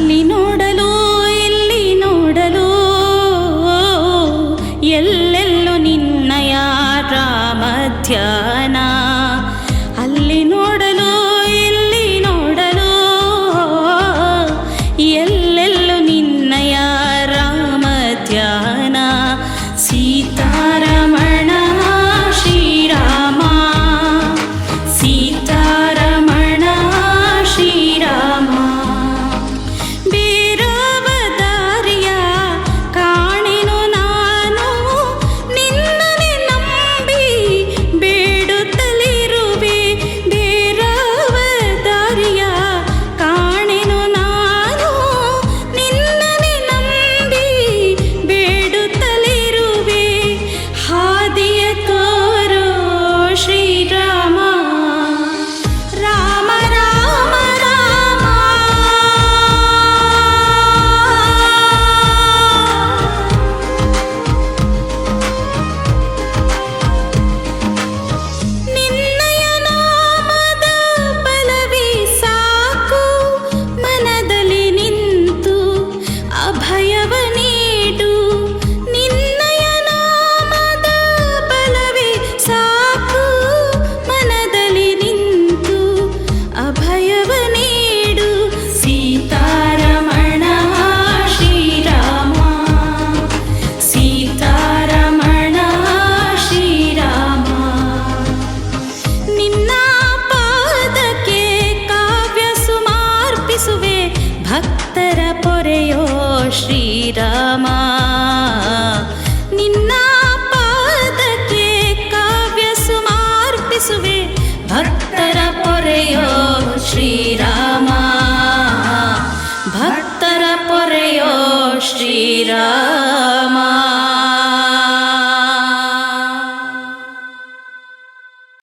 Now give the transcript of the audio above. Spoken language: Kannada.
ಅಲ್ಲಿ ನೋಡಲು ಇಲ್ಲಿ ನೋಡಲು ಎಲ್ಲೆಲ್ಲೂ ನಿನ್ನಯ ರಾಮ ಧ್ಯಾನ. ಅಲ್ಲಿ ನೋಡಲು ಇಲ್ಲಿ ನೋಡಲು ಎಲ್ಲೆಲ್ಲೂ ನಿನ್ನಯ ರಾಮ ಧ್ಯಾನ. ಸೀತಾರಮಣ ಶ್ರೀರಾಮ ಸೀತಾರಮಣ ಶ್ರೀರಾಮ. ಬೇರವ ದಾರಿಯ ಕಾಣೆನು ನಾನು ನಿನ್ನನೆ ನಂಬಿ ಬೇಡುತ್ತಲಿರುವೆ. ಬೇರವ ದಾರಿಯ ಕಾಣೆನು ನಾನು ನಿನ್ನನೆ ನಂಬಿ ಬೇಡುತ್ತಲಿರುವೆ. ಹಾದಿಯ ತೋರೋ ಶ್ರೀರಾಮ ರಾಮ ರಾಮ ರಾಮ. ನಿನ್ನಯ ನಾಮದ ಬಲವೇ ಸಾಕು ಮನದಲ್ಲಿ ನಿಂತು ಅಭಯವ ನೀಡು. ನಿನ್ನಯ ನಾಮದ ಬಲವೇ ಸಾಕು ಮನದಲ್ಲಿ ನಿಂತು ಅಭಯವ ನೀಡು. ಸೀತಾರಮಣ ಶ್ರೀರಾಮ ಸೀತಾರಮಣ ಶ್ರೀರಾಮ. ನಿನ್ನ ಪಾದಕ್ಕೆ ಕಾವ್ಯ ಸುಮಾರ್ಪಿಸುವೆ ಭಕ್ತರ ಪೊರೆಯೋ ಶ್ರೀರಾಮ. ನಿನ್ನ ಪಾದಕ್ಕೆ ಕಾವ್ಯ ಸುಮಾರ್ಪಿಸುವೆ ಭಕ್ತರ ಪೊರೆಯೋ ಶ್ರೀರಾಮ ಭಕ್ತರ ಪೊರೆಯೋ ಶ್ರೀರಾಮ.